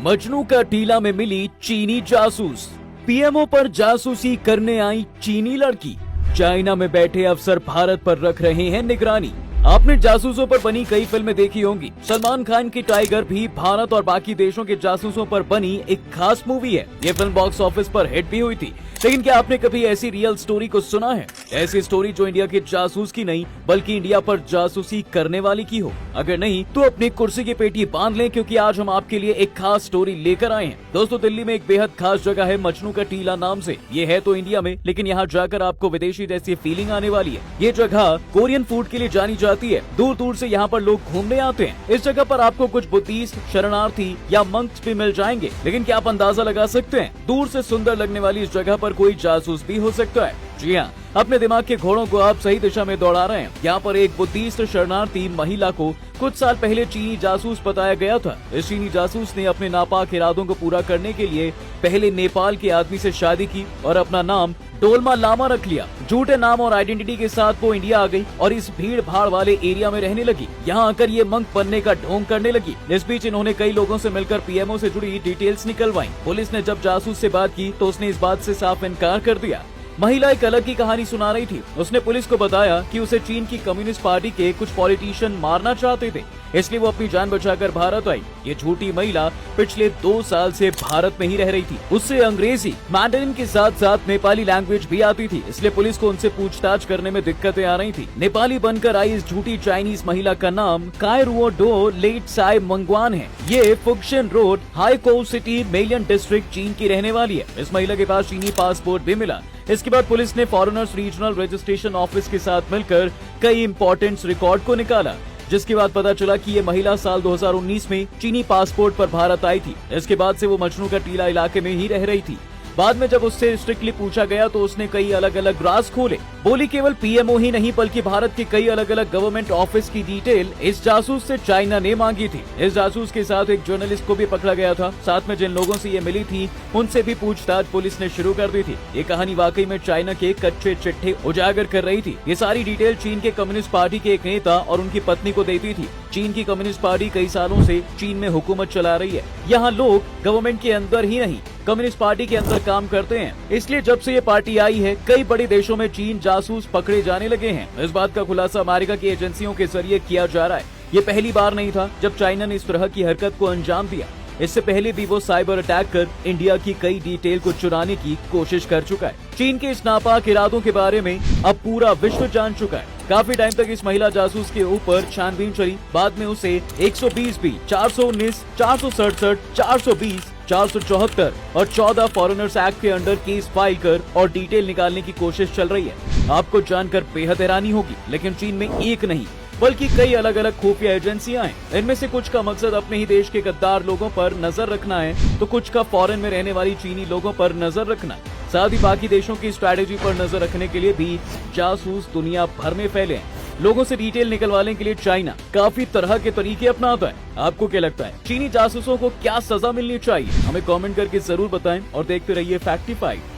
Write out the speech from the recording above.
मजनू का टीला में मिली चीनी जासूस। पीएमओ पर जासूसी करने आई चीनी लड़की। चाइना में बैठे अफसर भारत पर रख रहे हैं निगरानी। आपने जासूसों पर बनी कई फिल्में देखी होंगी। सलमान खान की टाइगर भी भारत और बाकी देशों के जासूसों पर बनी एक खास मूवी है। ये फिल्म बॉक्स ऑफिस पर हिट भी हुई थी। लेकिन क्या आपने कभी ऐसी रियल स्टोरी को सुना है? ऐसी स्टोरी जो इंडिया के जासूस की नहीं बल्कि इंडिया पर जासूसी करने वाली की हो? अगर नहीं तो अपनी कुर्सी की पेटी बांध लें, क्योंकि आज हम आपके लिए एक खास स्टोरी लेकर आए हैं। दोस्तों, दिल्ली में एक बेहद खास जगह है मजनू का टीला नाम से। ये है तो इंडिया में, लेकिन यहाँ जाकर आपको विदेशी जैसी फीलिंग आने वाली है। ये जगह कोरियन फूड के लिए जानी जाती है। दूर दूर से यहाँ पर लोग घूमने आते हैं। इस जगह पर आपको कुछ बुद्धिस्ट, शरणार्थी या मंक्स भी मिल जाएंगे। लेकिन क्या आप अंदाजा लगा सकते हैं, दूर से सुंदर लगने वाली इस जगह पर कोई जासूस भी हो सकता है? जी हाँ, अपने दिमाग के घोड़ों को आप सही दिशा में दौड़ा रहे हैं। यहाँ पर एक बुद्धिस्ट शरणार्थी महिला को कुछ साल पहले चीनी जासूस बताया गया था। इस चीनी जासूस ने अपने नापाक इरादों को पूरा करने के लिए पहले नेपाल के आदमी से शादी की और अपना नाम डोलमा लामा रख लिया। झूठे नाम और आइडेंटिटी के साथ वो इंडिया आ गई और इस भीड़ भाड़ वाले एरिया में रहने लगी। यहाँ आकर ये मंक बनने का ढोंग करने लगी। इस बीच इन्होंने कई लोगों से मिलकर पीएमओ से जुड़ी डिटेल्स निकलवाई। पुलिस ने जब जासूस से बात की तो उसने इस बात से साफ इनकार कर दिया। महिला एक अलग की कहानी सुना रही थी। उसने पुलिस को बताया कि उसे चीन की कम्युनिस्ट पार्टी के कुछ पॉलिटिशियन मारना चाहते थे, इसलिए वो अपनी जान बचाकर भारत आई। ये झूठी महिला पिछले 2 साल से भारत में ही रह रही थी। उससे अंग्रेजी, मैंडरिन के साथ साथ नेपाली लैंग्वेज भी आती थी, इसलिए पुलिस को उनसे पूछताछ करने में दिक्कतें आ रही थी। नेपाली बनकर आई इस झूठी चाइनीज महिला का नाम कायरुओ डो लेट साई मंगवान है। ये फुक्शन रोड, हाईको सिटी, मेलियन डिस्ट्रिक्ट, चीन की रहने वाली है। इस महिला के पास चीनी पासपोर्ट भी मिला। इसके बाद पुलिस ने फॉरेनर्स रीजनल रजिस्ट्रेशन ऑफिस के साथ मिलकर कई इंपॉर्टेंट रिकॉर्ड को निकाला, जिसके बाद पता चला कि ये महिला साल 2019 में चीनी पासपोर्ट पर भारत आई थी। इसके बाद से वो मजनू का टीला इलाके में ही रह रही थी। बाद में जब उससे स्ट्रिक्टली पूछा गया तो उसने कई अलग अलग राज खोले। बोली केवल पीएमओ ही नहीं बल्कि भारत के कई अलग अलग गवर्नमेंट ऑफिस की डिटेल इस जासूस से चाइना ने मांगी थी। इस जासूस के साथ एक जर्नलिस्ट को भी पकड़ा गया था। साथ में जिन लोगों से ये मिली थी उनसे भी पूछताछ पुलिस ने शुरू कर दी थी। ये कहानी वाकई में चाइना के कच्चे चिट्ठे उजागर कर रही थी। ये सारी डिटेल चीन के कम्युनिस्ट पार्टी के एक नेता और उनकी पत्नी को देती थी। चीन की कम्युनिस्ट पार्टी कई सालों से चीन में हुकूमत चला रही है। यहाँ लोग गवर्नमेंट के अंदर ही नहीं कम्युनिस्ट पार्टी के अंदर काम करते हैं, इसलिए जब से ये पार्टी आई है कई बड़े देशों में चीन जासूस पकड़े जाने लगे हैं। इस बात का खुलासा अमेरिका की एजेंसियों के जरिए किया जा रहा है। ये पहली बार नहीं था जब चाइना ने इस तरह की हरकत को अंजाम दिया। इससे पहले भी वो साइबर अटैक कर इंडिया की कई डिटेल को चुराने की कोशिश कर चुका है। चीन के इस नापाक इरादों के बारे में अब पूरा विश्व जान चुका है। काफी टाइम तक इस महिला जासूस के ऊपर छानबीन चली। बाद में उसे 120 बी, 419, 467, 420, 474 और 14 फॉरेनर्स एक्ट के अंडर केस फाइल कर और डिटेल निकालने की कोशिश चल रही है। आपको जानकर बेहद हैरानी होगी, लेकिन चीन में एक नहीं बल्कि कई अलग अलग खुफिया एजेंसियां हैं। इनमें से कुछ का मकसद अपने ही देश के गद्दार लोगों पर नजर रखना है, तो कुछ का फॉरेन में रहने वाली चीनी लोगों पर नजर रखना है। साथ ही बाकी देशों की स्ट्रैटेजी पर नजर रखने के लिए भी जासूस दुनिया भर में फैले हैं। लोगों से डिटेल निकलवाने के लिए चाइना काफी तरह के तरीके अपनाता है। आपको क्या लगता है, चीनी जासूसों को क्या सजा मिलनी चाहिए? हमें कमेंट करके जरूर बताएं और देखते रहिए फैक्टिफाइड।